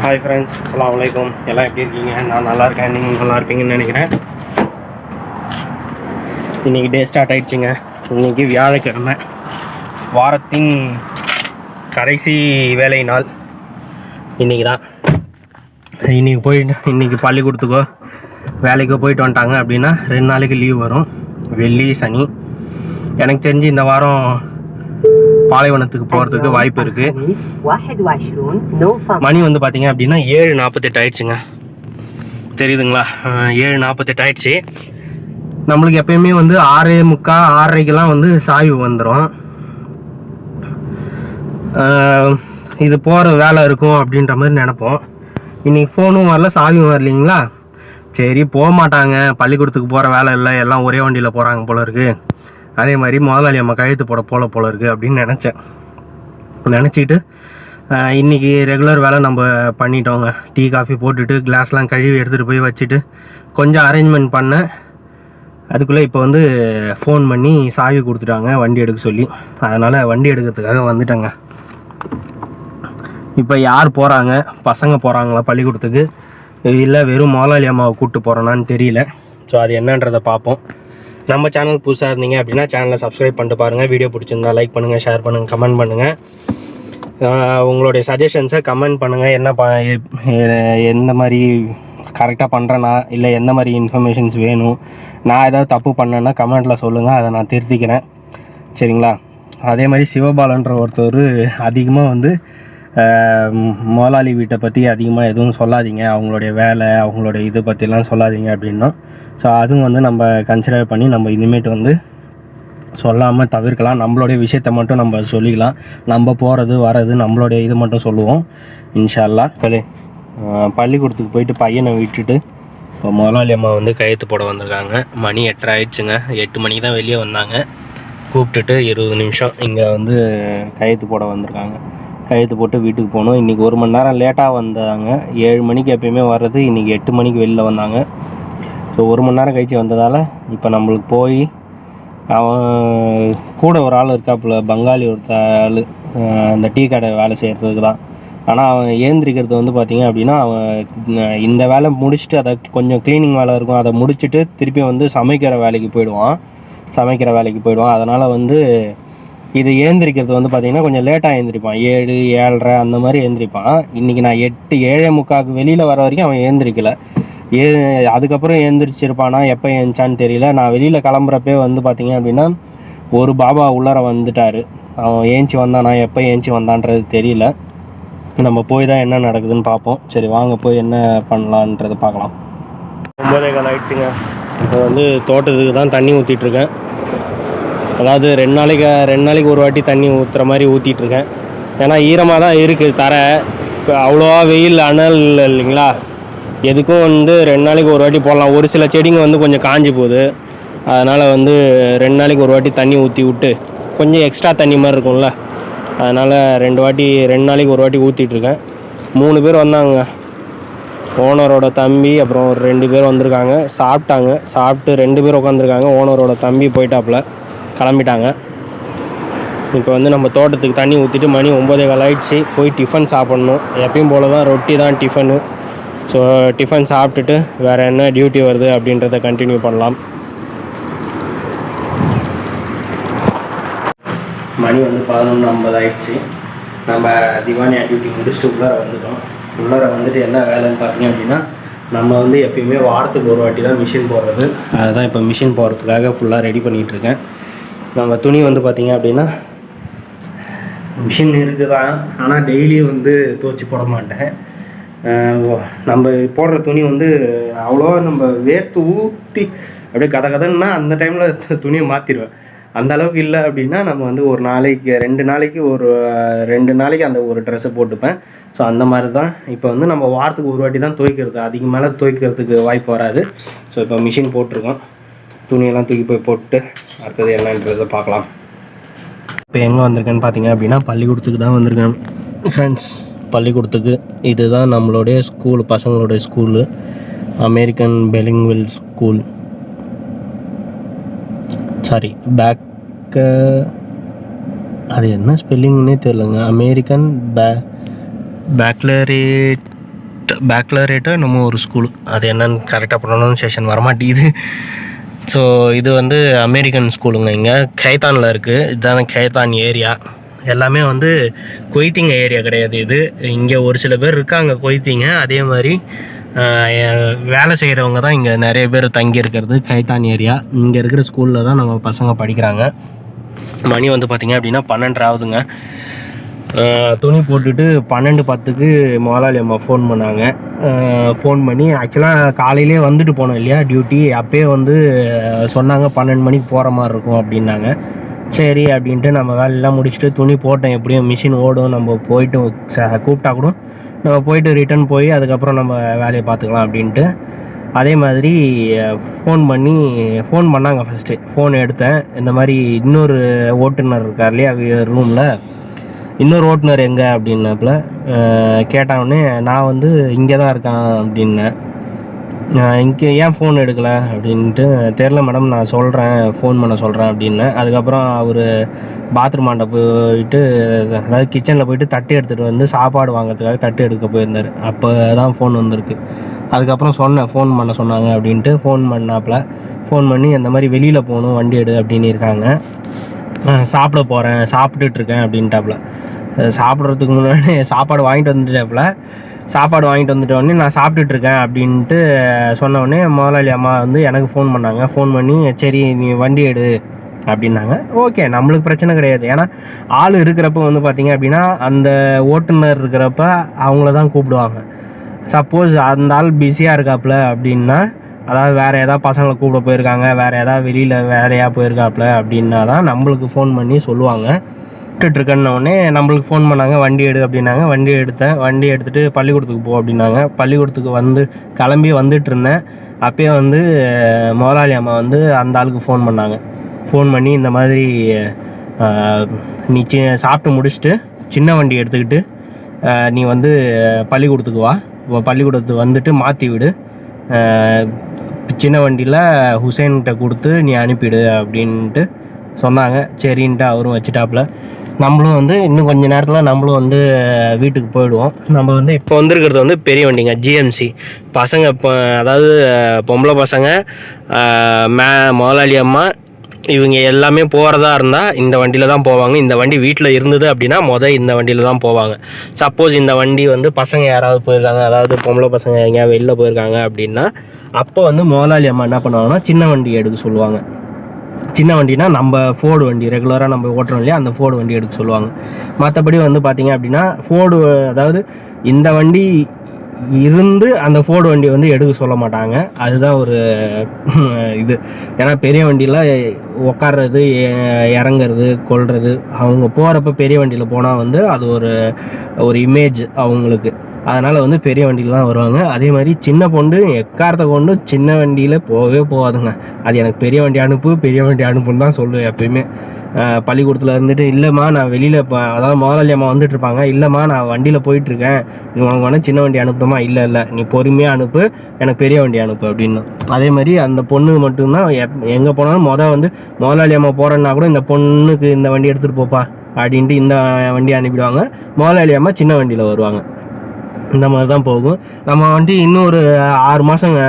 Hi friends, அஸ்ஸலாமு அலைக்கும். எல்லாம் எப்படி இருக்கீங்க? நான் நல்லா இருக்கேன், நீங்கள் நல்லா இருப்பீங்கன்னு நினைக்கிறேன். இன்றைக்கி டே ஸ்டார்ட் ஆகிடுச்சிங்க. இன்றைக்கி வியாழக்கிழமை, வாரத்தின் கடைசி வேலை நாள் இன்றைக்கி தான். இன்றைக்கி பள்ளிக்கூடத்துக்கோ வேலைக்கோ போயிட்டு வந்துட்டாங்க அப்படின்னா 2 நாளைக்கு லீவ் வரும், வெள்ளி சனி. எனக்கு தெரிஞ்சு இந்த வாரம் பாலைவனத்துக்கு போகிறதுக்கு வாய்ப்பு இருக்குது. மணி வந்து பார்த்தீங்க அப்படின்னா 7:48 ஆயிடுச்சுங்க. தெரியுதுங்களா? 7:48 ஆயிடுச்சு. நம்மளுக்கு எப்பயுமே வந்து 6:45 6:30க்கெல்லாம் வந்து சாய்வு வந்துடும். இது போகிற வேலை இருக்கும் அப்படின்ற மாதிரி நினப்போம். இன்றைக்கி ஃபோனும் வரல, சாவியும் வரலைங்களா. சரி, போக மாட்டாங்க, பள்ளிக்கூடத்துக்கு போகிற வேலை இல்லை, எல்லாம் ஒரே வண்டியில் போகிறாங்க போல இருக்குது. அதே மாதிரி முதலாளி அம்மா கையெழுத்து போல இருக்குது அப்படின்னு நினச்சிக்கிட்டு இன்றைக்கி ரெகுலர் வேலை நம்ம பண்ணிட்டோங்க. டீ காஃபி போட்டுட்டு கிளாஸ்லாம் கழுவி எடுத்துகிட்டு போய் வச்சுட்டு கொஞ்சம் அரேஞ்ச்மெண்ட் பண்ணேன். அதுக்குள்ளே இப்போ வந்து ஃபோன் பண்ணி சாவி கொடுத்துட்டாங்க வண்டி எடுக்க சொல்லி. அதனால் வண்டி எடுக்கிறதுக்காக வந்துட்டேங்க. இப்போ யார் போகிறாங்க? பசங்க போகிறாங்களா பள்ளிக்கூடத்துக்கு, இல்லை வெறும் முதலாளி அம்மாவை கூப்பிட்டு போகிறோன்னான்னு தெரியல. ஸோ அது என்னன்றதை பார்ப்போம். நம்ம சேனல் புதுசாக இருந்தீங்க அப்படின்னா சேனலை சப்ஸ்கிரைப் பண்ணிட்டு பாருங்கள். வீடியோ பிடிச்சிருந்தா லைக் பண்ணுங்கள், ஷேர் பண்ணுங்கள், கமெண்ட் பண்ணுங்கள். உங்களுடைய சஜஷன்ஸை கமெண்ட் பண்ணுங்கள். எந்த மாதிரி கரெக்டாக பண்ணுறேன்னா, இல்லை எந்த மாதிரி இன்ஃபர்மேஷன்ஸ் வேணும், நான் ஏதாவது தப்பு பண்ணேன்னா கமெண்ட்டில் சொல்லுங்கள், அதை நான் திருத்திக்கிறேன். சரிங்களா? அதே மாதிரி சிவபாலன்ற ஒருத்தர் அதிகமாக வந்து முதலாளி வீட்டை பற்றி அதிகமாக எதுவும் சொல்லாதீங்க, அவங்களுடைய வேலை அவங்களுடைய இதை பற்றிலாம் சொல்லாதீங்க அப்படின்னா. ஸோ அதுவும் வந்து நம்ம கன்சிடர் பண்ணி நம்ம இனிமேட்டு வந்து சொல்லாமல் தவிர்க்கலாம். நம்மளுடைய விஷயத்தை மட்டும் நம்ம சொல்லிக்கலாம். நம்ம போகிறது வர்றது நம்மளுடைய இது மட்டும் சொல்லுவோம் இன்ஷா அல்லாஹ். பள்ளிக்கூடத்துக்கு போயிட்டு பையனை விட்டுட்டு இப்போ முதலாளி அம்மா வந்து கையெழுத்து போட வந்திருக்காங்க. மணி 8:30 ஆயிடுச்சுங்க. 8 மணிக்கு தான் வெளியே வந்தாங்க. கூப்பிட்டுட்டு 20 நிமிஷம் இங்கே வந்து கையெழுத்து போட வந்திருக்காங்க. கையெழுத்து போட்டு வீட்டுக்கு போகணும். இன்றைக்கி 1 மணி நேரம் லேட்டாக வந்தாங்க. 7 மணிக்கு எப்பயுமே வர்றது, இன்றைக்கி 8 மணிக்கு வெளியில் வந்தாங்க. ஸோ 1 மணி நேரம் கழிச்சு வந்ததால் இப்போ நம்மளுக்கு போய் அவன் கூட ஒரு ஆள் இருக்காப்புல, பங்காளி ஒரு ஆள், அந்த டீ கடை வேலை செய்கிறதுக்கு தான். ஆனால் அவன் ஏந்திரிக்கிறது வந்து பார்த்திங்க அப்படின்னா, அவன் இந்த வேலை முடிச்சுட்டு அதை கொஞ்சம் க்ளீனிங் வேலை இருக்கும், அதை முடிச்சுட்டு திருப்பி வந்து சமைக்கிற வேலைக்கு போயிடுவான். அதனால் வந்து இது ஏந்திரிக்கிறது வந்து பார்த்திங்கன்னா கொஞ்சம் லேட்டாக ஏந்திரிப்பான். 7 7:30 அந்த மாதிரி ஏந்திரிப்பான். இன்றைக்கி நான் 8 7:45 வெளியில் வர வரைக்கும் அவன் ஏந்திரிக்கலை. அதுக்கப்புறம் ஏந்திரிச்சிருப்பானா, எப்போ ஏந்திச்சான்னு தெரியல. நான் வெளியில் கிளம்புறப்பே வந்து பார்த்திங்க அப்படின்னா ஒரு பாபா உள்ளார வந்துட்டார். அவன் ஏஞ்சி வந்தானா, எப்போ ஏஞ்சி வந்தான்றது தெரியல. நம்ம போய் தான் என்ன நடக்குதுன்னு பார்ப்போம். சரி வாங்க போய் என்ன பண்ணலான்றதை பார்க்கலாம். 9:15 ஆயிடுச்சுங்க. இப்போ வந்து தோட்டத்துக்கு தான் தண்ணி ஊற்றிட்டுருக்கேன். அதாவது 2 நாளைக்கு ஒரு வாட்டி தண்ணி ஊற்றுற மாதிரி ஊற்றிட்டுருக்கேன். ஏன்னா ஈரமாக தான் இருக்குது தர. இப்போ அவ்வளோவா வெயில் அனல் இல்லைங்களா, எதுக்கும் வந்து 2 நாளைக்கு ஒரு வாட்டி போடலாம். ஒரு சில செடிங்க வந்து கொஞ்சம் காஞ்சி போகுது. அதனால் வந்து 2 நாளைக்கு ஒரு வாட்டி தண்ணி ஊற்றி விட்டு கொஞ்சம் எக்ஸ்ட்ரா தண்ணி மாதிரி இருக்கும்ல, அதனால் 2 நாளைக்கு ஒரு வாட்டி ஊற்றிட்டுருக்கேன். 3 பேர் வந்தாங்க. ஓனரோட தம்பி அப்புறம் ஒரு 2 பேர் வந்திருக்காங்க. சாப்பிட்டு 2 பேர் உட்காந்துருக்காங்க. ஓனரோட தம்பி போயிட்டாப்புல, கிளம்பிட்டாங்க. இப்போ வந்து நம்ம தோட்டத்துக்கு தண்ணி ஊற்றிட்டு மணி 9:15 ஆயிடுச்சு. போய் டிஃபன் சாப்பிட்ணும். எப்பயும் போல தான் ரொட்டி தான் டிஃபனு. ஸோ டிஃபன் சாப்பிட்டுட்டு வேறு என்ன டியூட்டி வருது அப்படின்றத கண்டினியூ பண்ணலாம். மணி வந்து 11:50 ஆயிடுச்சு. நம்ம திவானியா டியூட்டி முடிச்சுட்டு உள்ளார வந்துட்டு என்ன வேலைன்னு பார்த்தீங்க அப்படின்னா, நம்ம வந்து எப்பயுமே வாரத்துக்கு ஒரு வாட்டி தான் மிஷின் போடுறது. அதுதான் இப்போ மிஷின் போடுறதுக்காக ஃபுல்லாக ரெடி பண்ணிகிட்ருக்கேன். நம்ம துணி வந்து பார்த்திங்க அப்படின்னா மிஷின் இருக்குது தான், ஆனால் டெய்லியும் வந்து துவைச்சி போட மாட்டேன். நம்ம போடுற துணி வந்து அவ்வளோவா நம்ம வேர்த்து ஊற்றி அப்படியே கதன்னா அந்த டைமில் துணியை மாற்றிடுவேன். அந்த அளவுக்கு இல்லை அப்படின்னா நம்ம வந்து ஒரு நாளைக்கு 2 நாளைக்கு அந்த ஒரு ட்ரெஸ்ஸை போட்டுப்பேன். ஸோ அந்த மாதிரி தான் இப்போ வந்து நம்ம வாரத்துக்கு ஒரு வாட்டி தான் துவைக்கிறது. அதிக மேலே துவைக்கிறதுக்கு வாய்ப்பு வராது. ஸோ இப்போ மிஷின் போட்டிருக்கோம். துணியெல்லாம் தூக்கி போய் போட்டு அடுத்தது என்னன்றதை பார்க்கலாம். இப்போ எங்கே வந்திருக்கேன்னு பார்த்தீங்க அப்படின்னா பள்ளிக்கூடத்துக்கு தான் வந்திருக்கேன் ஃப்ரெண்ட்ஸ். பள்ளிக்கூடத்துக்கு இதுதான் நம்மளுடைய ஸ்கூல், பசங்களுடைய school, American Bellingville school. Sorry, அது என்ன ஸ்பெல்லிங்னே தெரியலங்க. அமெரிக்கன் பேக்லரேட் பேக்லரேட்டோ நம்ம ஒரு ஸ்கூலு, அது என்னன்னு கரெக்டாக ப்ரொனவுன்சியேஷன் வரமாட்டேங்குது. ஸோ இது வந்து அமெரிக்கன் ஸ்கூலுங்க. இங்கே கைத்தானில் இருக்குது. இதுதானே கைத்தான் ஏரியா. எல்லாமே வந்து கொய்த்திங்க ஏரியா கிடையாது இது. இங்கே ஒரு சில பேர் இருக்காங்க கொய்த்திங்க. அதே மாதிரி வேலை செய்கிறவங்க தான் இங்கே நிறைய பேர் தங்கி இருக்கிறது கைத்தான் ஏரியா. இங்கே இருக்கிற ஸ்கூலில் தான் நம்ம பசங்க படிக்கிறாங்க. மணி வந்து பார்த்திங்க அப்படின்னா 12 ஆகுதுங்க. துணி போட்டுட்டு 12:10க்கு முதலாளி அம்மா ஃபோன் பண்ணாங்க. ஃபோன் பண்ணி ஆக்சுவலாக காலையிலே வந்துட்டு போனோம் இல்லையா டியூட்டி, அப்போயே வந்து சொன்னாங்க 12 மணிக்கு போகிற மாதிரி இருக்கும் அப்படின்னாங்க. சரி அப்படின்ட்டு நம்ம வேலையெல்லாம் முடிச்சுட்டு துணி போட்டேன். எப்படியும் மிஷின் ஓடும், நம்ம போயிட்டு கூப்பிட்டா கூட நம்ம போயிட்டு ரிட்டன் போய் அதுக்கப்புறம் நம்ம வேலையை பார்த்துக்கலாம் அப்படின்ட்டு. அதே மாதிரி ஃபோன் பண்ணாங்க. ஃபஸ்ட்டு ஃபோன் எடுத்தேன். இந்த மாதிரி இன்னொரு ஓட்டுநர் இருக்கார் இல்லையா ரூமில், இன்னொரு ஓட்டுநர் எங்கே அப்படின்னாப்புல கேட்டாவுடனே நான் வந்து இங்கே தான் இருக்கேன் அப்படின்னேன். இங்கே ஏன் ஃபோன் எடுக்கலை அப்படின்ட்டு, தெரில மேடம் நான் சொல்கிறேன், ஃபோன் பண்ண சொல்கிறேன் அப்படின்னேன். அதுக்கப்புறம் அவர் பாத்ரூம் ஆண்ட போயிட்டு, அதாவது கிச்சனில் போயிட்டு தட்டு எடுத்துகிட்டு வந்து சாப்பாடு வாங்கிறதுக்காக தட்டு எடுக்க போயிருந்தார். அப்போ தான் ஃபோன் வந்திருக்கு. அதுக்கப்புறம் சொன்னேன் ஃபோன் பண்ண சொன்னாங்க அப்படின்ட்டு. ஃபோன் பண்ணாப்புல ஃபோன் பண்ணி அந்த மாதிரி வெளியில் போகணும் வண்டி எடு அப்படின்னு இருக்காங்க. சாப்பிட போகிறேன், சாப்பிட்டுட்ருக்கேன் அப்படின்ட்டாப்புல. சாப்பிட்றதுக்கு முன்னாடி சாப்பாடு வாங்கிட்டு வந்துட்டோடனே நான் சாப்பிட்டுட்ருக்கேன் அப்படின்ட்டு சொன்னோடனே முதலாளி அம்மா வந்து எனக்கு ஃபோன் பண்ணாங்க. ஃபோன் பண்ணி சரி நீ வண்டி எடு அப்படின்னாங்க. ஓகே, நம்மளுக்கு பிரச்சனை கிடையாது. ஏன்னா ஆள் இருக்கிறப்ப வந்து பார்த்திங்க அப்படின்னா அந்த ஓட்டுநர் இருக்கிறப்ப அவங்கள தான் கூப்பிடுவாங்க. சப்போஸ் அந்த ஆள் பிஸியாக இருக்காப்புல அப்படின்னா, அதாவது வேறு ஏதாவது பசங்களை கூப்பிட போயிருக்காங்க, வேறு ஏதாவது வெளியில் வேலையாக போயிருக்காப்புல அப்படின்னா தான் நம்மளுக்கு ஃபோன் பண்ணி சொல்லுவாங்க. விட்டுட்ருக்கன்னொடனே நம்மளுக்கு ஃபோன் பண்ணாங்க வண்டி எடு அப்படின்னாங்க. வண்டி எடுத்தேன். வண்டி எடுத்துகிட்டு பள்ளிக்கூடத்துக்கு போ அப்படின்னாங்க. பள்ளிக்கூடத்துக்கு வந்து கிளம்பி வந்துட்டு இருந்தேன். அப்போயே வந்து முதலாளி அம்மா வந்து அந்த ஆளுக்கு ஃபோன் பண்ணாங்க. ஃபோன் பண்ணி இந்த மாதிரி நீ சாப்பிட்டு முடிச்சுட்டு சின்ன வண்டி எடுத்துக்கிட்டு நீ வந்து பள்ளிக்கூடத்துக்கு வா, பள்ளிக்கூடத்துக்கு வந்துட்டு மாற்றி விடு, சின்ன வண்டியில் ஹுசேன்கிட்ட கொடுத்து நீ அனுப்பிடு அப்படின்ட்டு சொன்னாங்க. சரின்ட்டு அவரும் வச்சுட்டாப்புல. நம்மளும் வந்து இன்னும் கொஞ்சம் நேரத்தில் நம்மளும் வந்து வீட்டுக்கு போயிடுவோம். நம்ம வந்து இப்போ வந்துருக்கிறது வந்து பெரிய வண்டிங்க, ஜிஎம்சி. பசங்க இப்போ அதாவது பொம்பளை பசங்க, முதலாளி அம்மா இவங்க எல்லாமே போகிறதா இருந்தால் இந்த வண்டியில் தான் போவாங்க. இந்த வண்டி வீட்டில் இருந்தது அப்படின்னா இந்த வண்டியில் தான் போவாங்க. சப்போஸ் இந்த வண்டி வந்து பசங்க யாராவது போயிருக்காங்க, அதாவது பொம்பளை பசங்க எங்கேயாவது வெளில போயிருக்காங்க அப்படின்னா அப்போ வந்து முதலாளி அம்மா என்ன பண்ணுவாங்கன்னா சின்ன வண்டி எடுக்க சொல்லுவாங்க. சின்ன வண்டினா நம்ம ஃபோர்டு வண்டி ரெகுலராக நம்ம ஓட்டுறோம் இல்லையா, அந்த ஃபோர்டு வண்டி எடுக்க சொல்லுவாங்க. மற்றபடி வந்து பார்த்திங்க அப்படின்னா ஃபோர்டு, அதாவது இந்த வண்டி இருந்து அந்த ஃபோர்டு வண்டி வந்து எடுக்க சொல்ல மாட்டாங்க. அதுதான் ஒரு இது. ஏன்னா பெரிய வண்டியில் உட்கார்றது, இறங்குறது, கொள்வது, அவங்க போகிறப்ப பெரிய வண்டியில் போனால் வந்து அது ஒரு இமேஜ் அவங்களுக்கு. அதனால் வந்து பெரிய வண்டியில் தான் வருவாங்க. அதே மாதிரி சின்ன பொண்ணு எக்காரத்தை கொண்டு சின்ன வண்டியில் போகவே போகாதுங்க. அது எனக்கு பெரிய வண்டி அனுப்புன்னு தான் சொல்லுவேன் எப்பயுமே. பள்ளிக்கூடத்தில் இருந்துட்டு இல்லைம்மா நான் வெளியில் அதாவது முதலாளி அம்மா வந்துட்டு இருப்பாங்க, இல்லைம்மா நான் வண்டியில் போயிட்டுருக்கேன், நீ உனக்கு வேணால் சின்ன வண்டி அனுப்புமா, இல்லை நீ பொறுமையாக அனுப்பு, எனக்கு பெரிய வண்டி அனுப்பு அப்படின்னு. அதே மாதிரி அந்த பொண்ணு மட்டும்தான் எங்கே போனாலும் வந்து முதலாளி அம்மா போகிறேன்னா கூட இந்த பொண்ணுக்கு இந்த வண்டி எடுத்துகிட்டு போப்பா அப்படின்ட்டு இந்த வண்டி அனுப்பிடுவாங்க. முதலாளி அம்மா சின்ன வண்டியில் வருவாங்க. இந்த மாதிரி தான் போகும். நம்ம வண்டி இன்னும் ஒரு 6 மாதங்க.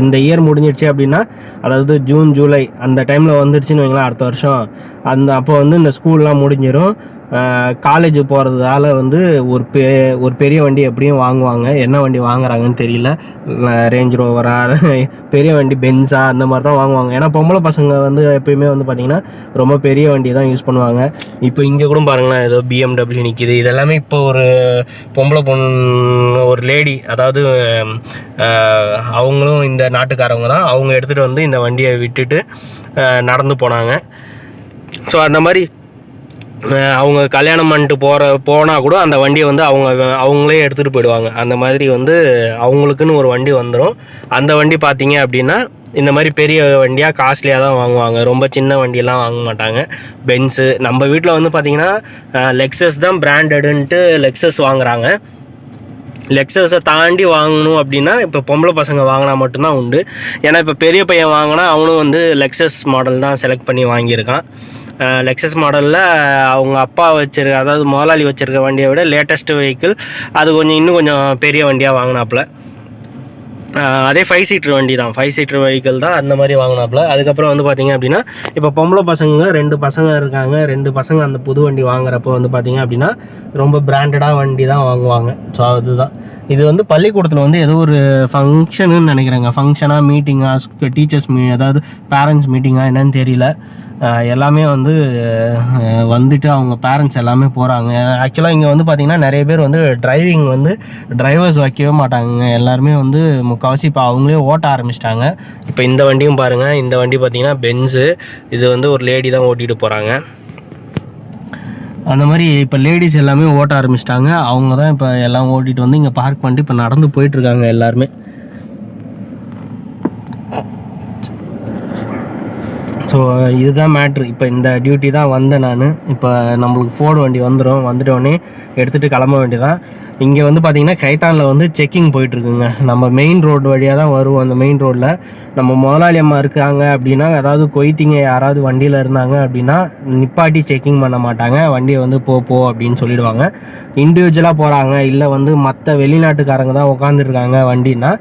இந்த இயர் முடிஞ்சிடுச்சு அப்படின்னா, அதாவது ஜூன் ஜூலை அந்த டைமில் வந்துடுச்சுன்னு வைங்களேன் அடுத்த வருஷம். அப்போ வந்து இந்த ஸ்கூல்லாம் முடிஞ்சிடும். காலேஜ் போகிறதால வந்து ஒரு பெரிய வண்டி எப்படியும் வாங்குவாங்க. என்ன வண்டி வாங்குறாங்கன்னு தெரியல. ரேஞ்ச் ரோவரா, பெரிய வண்டி பென்ஸா, அந்த மாதிரி தான் வாங்குவாங்க. ஏன்னா பொம்பளை பசங்க வந்து எப்பயுமே வந்து பார்த்திங்கன்னா ரொம்ப பெரிய வண்டி தான் யூஸ் பண்ணுவாங்க. இப்போ இங்கே கூட பாருங்களேன், ஏதோ BMW நிற்கிது. இதெல்லாமே இப்போ ஒரு பொம்பளை பொண்ணு, ஒரு லேடி, அதாவது அவங்களும் இந்த நாட்டுக்காரவங்க தான். அவங்க எடுத்துகிட்டு வந்து இந்த வண்டியை விட்டுட்டு நடந்து போனாங்க. ஸோ அந்த மாதிரி அவங்க கல்யாணம் பண்ணிட்டு போனால் கூட அந்த வண்டியை வந்து அவங்களே எடுத்துகிட்டு போயிடுவாங்க. அந்த மாதிரி வந்து அவங்களுக்குன்னு ஒரு வண்டி வந்துடும். அந்த வண்டி பார்த்தீங்க அப்படின்னா இந்த மாதிரி பெரிய வண்டியாக காஸ்ட்லியாக தான் வாங்குவாங்க. ரொம்ப சின்ன வண்டியெல்லாம் வாங்க மாட்டாங்க. பென்ஸு, நம்ம வீட்டில் வந்து பார்த்திங்கன்னா லெக்ஸஸ் தான் பிராண்டடுன்ட்டு லெக்ஸஸ் வாங்குகிறாங்க. லெக்ஸஸை தாண்டி வாங்கணும் அப்படின்னா இப்போ பொம்பளை பசங்க வாங்கினா மட்டும்தான் உண்டு. ஏன்னா இப்போ பெரிய பையன் வாங்கினா அவனும் வந்து லெக்ஸஸ் மாடல் தான் செலக்ட் பண்ணி வாங்கியிருக்கான். லெக்ஸஸ் மாடலில் அவங்க அப்பா வச்சிருக்க, அதாவது முதலாளி வச்சுருக்க வண்டியை விட லேட்டஸ்ட் வெஹிக்கிள். அது கொஞ்சம் இன்னும் கொஞ்சம் பெரிய வண்டியாக வாங்கினாப்புல. அதே 5 சீட்டர் வண்டி தான், 5 சீட்டர் வெஹிக்கிள் தான், அந்த மாதிரி வாங்கினாப்புல. அதுக்கப்புறம் வந்து பார்த்திங்க அப்படின்னா இப்போ பொம்பளை பசங்க 2 பசங்க இருக்காங்க. 2 பசங்க அந்த புது வண்டி வாங்குறப்போ வந்து பார்த்திங்க அப்படின்னா ரொம்ப பிராண்டடாக வண்டி தான் வாங்குவாங்க. ஸோ அதுதான் இது வந்து பள்ளிக்கூடத்தில் வந்து ஏதோ ஒரு ஃபங்க்ஷனுன்னு நினைக்கிறேங்க. ஃபங்க்ஷனாக, மீட்டிங்காக, டீச்சர்ஸ் அதாவது பேரண்ட்ஸ் மீட்டிங்காக என்னன்னு தெரியல. எல்லாமே வந்து வந்துட்டு அவங்க பேரண்ட்ஸ் எல்லாமே போகிறாங்க. ஆக்சுவலாக இங்கே வந்து பார்த்திங்கன்னா நிறைய பேர் வந்து டிரைவிங் வந்து டிரைவர்ஸ் வைக்கவே மாட்டாங்க. எல்லாருமே வந்து முக்கால்வாசி இப்போ அவங்களே ஓட்ட ஆரம்பிச்சிட்டாங்க. இப்போ இந்த வண்டியும் பாருங்கள், இந்த வண்டி பார்த்திங்கன்னா பென்ஸு. இது வந்து ஒரு லேடி தான் ஓட்டிகிட்டு போகிறாங்க. அந்த மாதிரி இப்போ லேடிஸ் எல்லாமே ஓட்ட ஆரம்பிச்சிட்டாங்க. அவங்க தான் இப்போ எல்லாம் ஓட்டிகிட்டு வந்து இங்கே பார்க் பண்ணிட்டு இப்போ நடந்து போயிட்டுருக்காங்க எல்லாருமே. ஸோ இதுதான் மேட்ரு. இப்போ இந்த டியூட்டி தான் வந்தேன் நான். இப்போ நம்மளுக்கு ஃபோர்டு வண்டி வந்துட்டோடனே எடுத்துகிட்டு கிளம்ப வேண்டியதான். இங்கே வந்து பார்த்திங்கன்னா கைட்டானில் வந்து செக்கிங் போயிட்டுருக்குங்க. நம்ம மெயின் ரோடு வழியாக தான் வருவோம். அந்த மெயின் ரோட்டில் நம்ம முதலாளி அம்மா இருக்காங்க அப்படின்னா, அதாவது கொய்த்திங்க யாராவது வண்டியில் இருந்தாங்க அப்படின்னா நிப்பாட்டி செக்கிங் பண்ண மாட்டாங்க. வண்டியை வந்து போ அப்படின்னு சொல்லிடுவாங்க. இண்டிவிஜுவலாக போகிறாங்க, இல்லை வந்து மற்ற வெளிநாட்டுக்காரங்க தான் உட்காந்துருக்காங்க வண்டின்னா,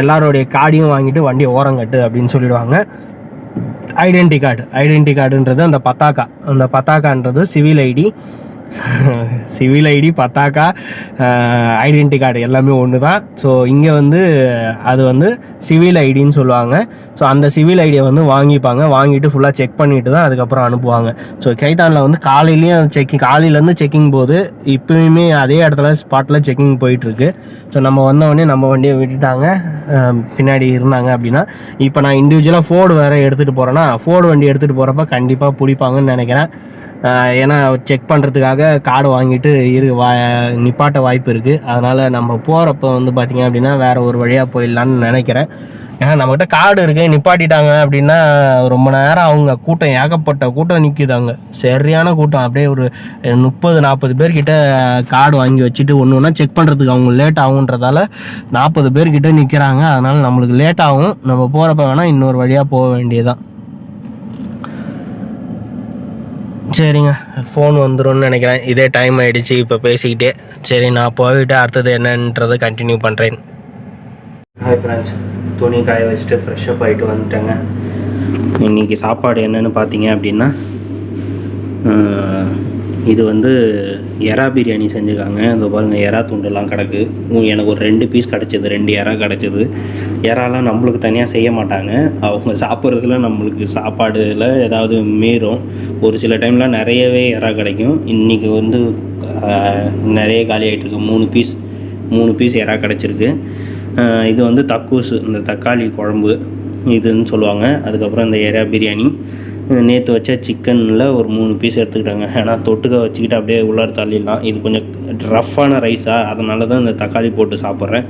எல்லாரோடைய கார்டையும் வாங்கிட்டு வண்டியை ஓரங்கட்டு அப்படின்னு சொல்லிடுவாங்க. ஐடென்டி கார்டுன்றது அந்த பத்தாக்கான்றது சிவில் ஐடி பத்தாக்கா ஐடென்டி கார்டு எல்லாமே ஒன்று தான். ஸோ இங்கே வந்து அது வந்து சிவில் ஐடின்னு சொல்லுவாங்க. ஸோ அந்த சிவில் ஐடியை வந்து வாங்கிட்டு ஃபுல்லாக செக் பண்ணிவிட்டு தான் அதுக்கப்புறம் அனுப்புவாங்க. ஸோ கைத்தானில் வந்து காலையிலேருந்து செக்கிங் போது இப்போயுமே அதே இடத்துல ஸ்பாட்டில் செக்கிங் போயிட்டுருக்கு. ஸோ நம்ம வந்தவொடனே நம்ம வண்டியை விட்டுட்டாங்க, பின்னாடி இருந்தாங்க அப்படின்னா. இப்போ நான் இண்டிவிஜுவலாக ஃபோர்டு வேறு எடுத்துகிட்டு போகிறேன்னா, ஃபோர்டு வண்டி எடுத்துகிட்டு போகிறப்ப கண்டிப்பாக பிடிப்பாங்கன்னு நினைக்கிறேன். ஏன்னா செக் பண்ணுறதுக்காக கார்டு வாங்கிட்டு நிப்பாட்ட வாய்ப்பு இருக்குது. அதனால் நம்ம போகிறப்ப வந்து பார்த்திங்க அப்படின்னா வேறு ஒரு வழியாக போயிடலான்னு நினைக்கிறேன். ஏன்னா நம்மகிட்ட கார்டு இருக்குது, நிப்பாட்டிட்டாங்க அப்படின்னா ரொம்ப நேரம் அவங்க கூட்டம், ஏகப்பட்ட கூட்டம் நிற்கிதாங்க, சரியான கூட்டம். அப்படியே ஒரு 30-40 பேர்கிட்ட கார்டு வாங்கி வச்சுட்டு ஒன்று ஒன்றா செக் பண்ணுறதுக்கு அவங்க லேட் ஆகுன்றதால 40 பேர்கிட்ட நிற்கிறாங்க. அதனால் நம்மளுக்கு லேட் ஆகும். நம்ம போகிறப்ப வேணால் இன்னொரு வழியாக போக வேண்டியதுதான். சரிங்க, ஃபோன் வந்துடும்னு நினைக்கிறேன். இதே டைம் ஆகிடுச்சு இப்போ பேசிக்கிட்டே. சரி, நான் போய்விட்டு அடுத்தது என்னன்றதை கண்டினியூ பண்ணுறேன். ஹாய் ஃப்ரெண்ட்ஸ், துணி காய வச்சுட்டு ஃப்ரெஷ்ஷப் ஆகிட்டு வந்துட்டேங்க. இன்றைக்கி சாப்பாடு என்னென்னு பார்த்தீங்க அப்படின்னா, இது வந்து எறா பிரியாணி செஞ்சுருக்காங்க. இந்த பாருங்கள், எறா துண்டுலாம் கிடக்கு. எனக்கு ஒரு 2 பீஸ் கிடச்சிது, 2 எறா கிடச்சிது. எறாலாம் நம்மளுக்கு தனியாக செய்ய மாட்டாங்க. அவங்க சாப்பிட்றதுல நம்மளுக்கு சாப்பாடில் ஏதாவது மீறும். ஒரு சில டைம்லாம் நிறையவே எறா கிடைக்கும். இன்றைக்கி வந்து நிறைய காலி ஆகிட்டுருக்கு. 3 பீஸ் எறா கிடச்சிருக்கு. இது வந்து தக்கூசு, இந்த தக்காளி குழம்பு இதுன்னு சொல்லுவாங்க. அதுக்கப்புறம் இந்த எறா பிரியாணி. நேற்று வச்ச சிக்கனில் ஒரு 3 பீஸ் எடுத்துக்கிட்டாங்க. ஏன்னா தொட்டுக்க வச்சுக்கிட்டு அப்படியே உள்ளார தள்ளிடலாம். இது கொஞ்சம் ரஃப்பான ரைஸாக, அதனால தான் இந்த தக்காளி போட்டு சாப்பிட்றேன்.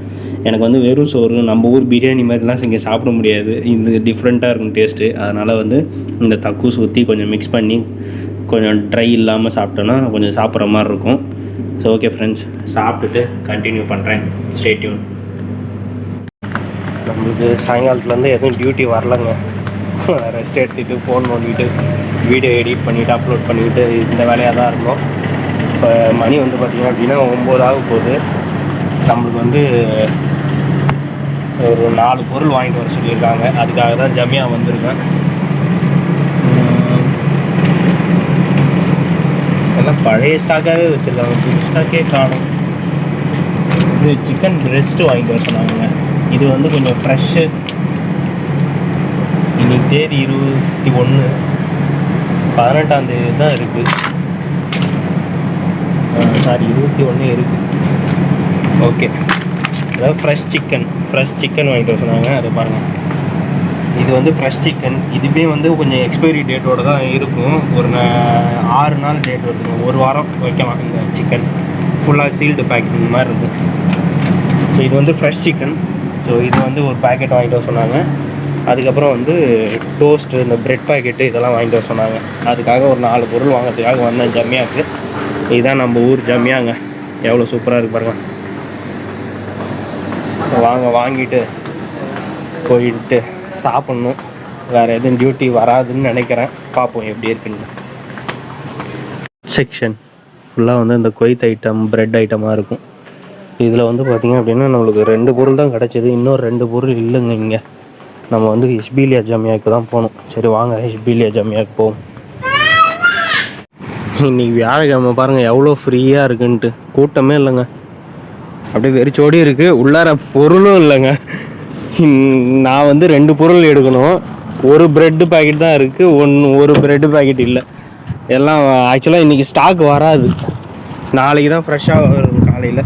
எனக்கு வந்து வெறும் சோறு, நம்ம ஊர் பிரியாணி மாதிரிலாம் இங்கே சாப்பிட முடியாது. இது டிஃப்ரெண்ட்டாக இருக்கும் டேஸ்ட்டு. அதனால் வந்து இந்த தக்கூஸ் ஊற்றி கொஞ்சம் மிக்ஸ் பண்ணி கொஞ்சம் ட்ரை இல்லாமல் சாப்பிட்டோன்னா கொஞ்சம் சாப்பிட்ற மாதிரி இருக்கும். ஸோ ஓகே ஃப்ரெண்ட்ஸ், சாப்பிட்டுட்டு கண்டினியூ பண்ணுறேன். Stay tune. நம்மளுக்கு சாயங்காலத்துலேருந்து எதுவும் டியூட்டி வரலங்க. ரெஸ்ட் எடுத்துகிட்டு ஃபோன் நோண்டிட்டு வீடியோ எடிட் பண்ணிவிட்டு அப்லோட் பண்ணிவிட்டு இந்த வேலையாக தான் இருக்கும். இப்போ மணி வந்து பார்த்திங்க அப்படின்னா 9 ஆக போகுது. நம்மளுக்கு வந்து ஒரு 4 பொருள் வாங்கிட்டு வர சொல்லியிருக்காங்க. அதுக்காக தான் ஜமியா வந்திருக்கேன். எல்லாம் பழைய ஸ்டாக்காகவே வச்சுருக்காங்க, புது ஸ்டாக்கே காணும். இது சிக்கன் பிரெஸ்ட்டு வாங்கிட்டு வர சொன்னாங்க. இது வந்து கொஞ்சம் ஃப்ரெஷ்ஷு. இன்றைக்கி தேதி 21, 18ஆம் தேதி தான் இருக்குது. சாரி, 21 இருக்குது. ஓகே, அதாவது ஃப்ரெஷ் சிக்கன் வாங்கிட்டு வர சொன்னாங்க. அதை பாருங்கள், இது வந்து ஃப்ரெஷ் சிக்கன். இதுவே வந்து கொஞ்சம் எக்ஸ்பைரி டேட்டோடு தான் இருக்கும். ஒரு 6 நாள் டேட் இருக்குங்க. 1 வாரம் வைக்கலாம் இந்த சிக்கன். ஃபுல்லாக சீல்டு பேக்கிங் மாதிரி இருக்கும். ஸோ இது வந்து ஃப்ரெஷ் சிக்கன். ஸோ இது வந்து ஒரு பேக்கெட் வாங்கிட்டு வர சொன்னாங்க. அதுக்கப்புறம் வந்து டோஸ்ட்டு, இந்த ப்ரெட் பாக்கெட்டு இதெல்லாம் வாங்கிட்டு வர சொன்னாங்க. அதுக்காக ஒரு 4 பொருள் வாங்கிறதுக்காக வந்தேன் ஜமியாவுக்கு. இதுதான் நம்ம ஊர் ஜமியாங்க. எவ்வளோ சூப்பராக இருக்குது பாருங்கள். வாங்கிட்டு போயிட்டு சாப்பிட்ணும். வேறு எதுவும் டியூட்டி வராதுன்னு நினைக்கிறேன். பார்ப்போம் எப்படி இருக்குன்னு. செக்ஷன் ஃபுல்லாக வந்து இந்த கொய்த் ஐட்டம், பிரெட் ஐட்டமாக இருக்கும். இதில் வந்து பார்த்திங்க அப்படின்னா நம்மளுக்கு 2 பொருள் தான் கிடச்சிது. இன்னொரு 2 பொருள் இல்லைங்க. இங்கே நம்ம வந்து ஹிஷ்பீலியா ஜமியாவுக்கு தான் போகணும். சரி வாங்க ஹிஷ்பீலியா ஜமியாவுக்கு போவோம். இன்றைக்கி வியாழக்கிழமை பாருங்கள் எவ்வளோ ஃப்ரீயாக இருக்குன்ட்டு. கூட்டமே இல்லைங்க, அப்படியே வெறிச்சோடி இருக்குது. உள்ளார பொருளும் இல்லைங்க. நான் வந்து 2 பொருள் எடுக்கணும். ஒரு ப்ரெட்டு பாக்கெட் தான் இருக்குது, ஒரு ப்ரெட்டு பாக்கெட் இல்லை. எல்லாம் ஆக்சுவலாக இன்றைக்கி ஸ்டாக் வராது, நாளைக்கு தான் ஃப்ரெஷ்ஷாக வரும் காலையில்.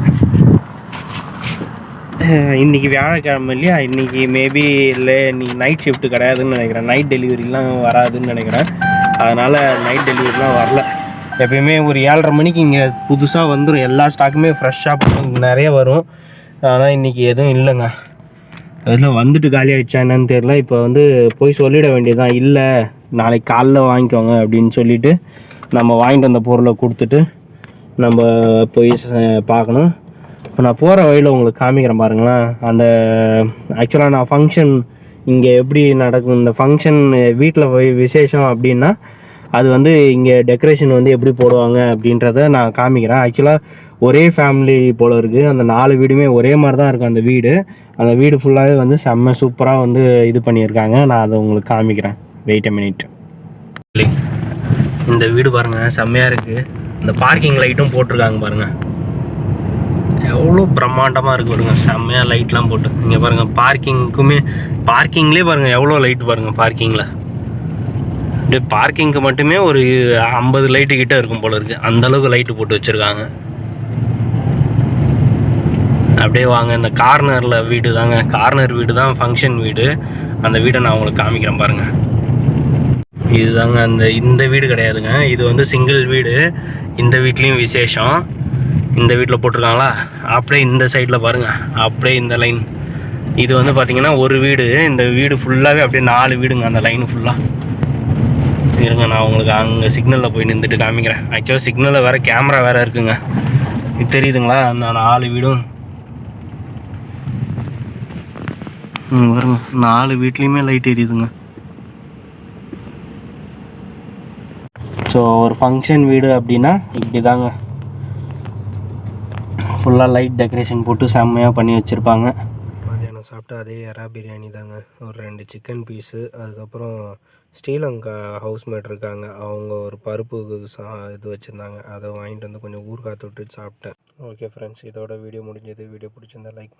இன்றைக்கி வியாழக்கிழமை இல்லையா, இன்றைக்கி மேபி இல்லை, இன்றைக்கி நைட் ஷிஃப்ட்டு கிடையாதுன்னு நினைக்கிறேன். நைட் டெலிவரிலாம் வராதுன்னு நினைக்கிறேன். அதனால் நைட் டெலிவரிலாம் வரல. எப்பயுமே ஒரு 7:30 மணிக்கு இங்கே புதுசாக வந்துடும். எல்லா ஸ்டாக்குமே ஃப்ரெஷ்ஷாக நிறைய வரும். ஆனால் இன்றைக்கி எதுவும் இல்லைங்க. அதெல்லாம் வந்துட்டு காலி ஆகிடுச்சா என்னன்னு தெரில. இப்போ வந்து போய் சொல்லிட வேண்டியதுதான், இல்லை நாளைக்கு காலைல வாங்கிக்கோங்க அப்படின்னு சொல்லிவிட்டு நம்ம வாங்கிட்டு வந்த பொருளை கொடுத்துட்டு நம்ம போய் பார்க்கணும். இப்போ நான் போகிற வழியில் உங்களுக்கு காமிக்கிறேன் பாருங்களேன். அந்த ஆக்சுவலாக நான் ஃபங்க்ஷன் இங்கே எப்படி நடக்கும், இந்த ஃபங்க்ஷன் வீட்டில் போய் விசேஷம் அப்படின்னா அது வந்து இங்கே டெக்கரேஷன் வந்து எப்படி போடுவாங்க அப்படின்றத நான் காமிக்கிறேன். ஆக்சுவலாக ஒரே ஃபேமிலி போல் இருக்குது. அந்த 4 வீடுமே ஒரே மாதிரி தான் இருக்குது. அந்த வீடு ஃபுல்லாகவே வந்து செம்ம சூப்பராக வந்து இது பண்ணியிருக்காங்க. நான் அதை உங்களுக்கு காமிக்கிறேன். Wait a minute. இந்த வீடு பாருங்கள் செம்மையாக இருக்குது. இந்த பார்க்கிங் லைட்டும் போட்டிருக்காங்க பாருங்கள், எவ்வளோ பிரம்மாண்டமாக இருக்குது பாருங்க. செம்மையாக லைட்லாம் போட்டு இங்கே பாருங்கள். பார்க்கிங்லேயே பாருங்கள் எவ்வளோ லைட் பாருங்கள். பார்க்கிங்கில் அப்படியே பார்க்கிங்க்கு மட்டுமே ஒரு 50 லைட்டு கிட்டே இருக்கும் போல இருக்குது. அந்தளவுக்கு லைட்டு போட்டு வச்சுருக்காங்க. அப்படியே வாங்க, இந்த கார்னரில் வீடு தாங்க, கார்னர் வீடு தான் ஃபங்க்ஷன் வீடு. அந்த வீடை நான் உங்களுக்கு காமிக்கிறேன் பாருங்கள். இதுதாங்க இந்த வீடு கிடையாதுங்க, இது வந்து சிங்கிள் வீடு. இந்த வீட்லேயும் விசேஷம். இந்த வீட்டில் போட்டிருக்காங்களா, அப்படியே இந்த சைடில் பாருங்கள், அப்படியே இந்த லைன். இது வந்து பார்த்திங்கன்னா ஒரு வீடு. இந்த வீடு ஃபுல்லாகவே அப்படியே 4 வீடுங்க, அந்த லைன் ஃபுல்லாக. இருங்க நான் உங்களுக்கு அங்கே சிக்னலில் போய் நின்றுட்டு காமிக்கிறேன். ஆக்சுவலாக சிக்னலில் வேறு கேமரா வேறு இருக்குங்க. இது தெரியுதுங்களா, அந்த 4 வீடும் வருங்க. 4 வீட்லேயுமே லைட் எரியுதுங்க. ஸோ ஒரு ஃபங்க்ஷன் வீடு அப்படின்னா இப்படி தாங்க, ஃபுல்லாக லைட் டெக்கரேஷன் போட்டு செம்மையாக பண்ணி வச்சுருப்பாங்க. மதியானம் சாப்பிட்டா அதே எறா பிரியாணி தாங்க. ஒரு 2 சிக்கன் பீஸு, அதுக்கப்புறம் ஸ்ரீலங்கா ஹவுஸ்மேட் இருக்காங்க, அவங்க ஒரு பருப்பு இது வச்சுருந்தாங்க, அதை வாங்கிட்டு வந்து கொஞ்சம் ஊறுகாய் தொட்டு சாப்பிட்டேன். ஓகே ஃப்ரெண்ட்ஸ், இதோட வீடியோ முடிஞ்சது. வீடியோ பிடிச்சிருந்தா லைக்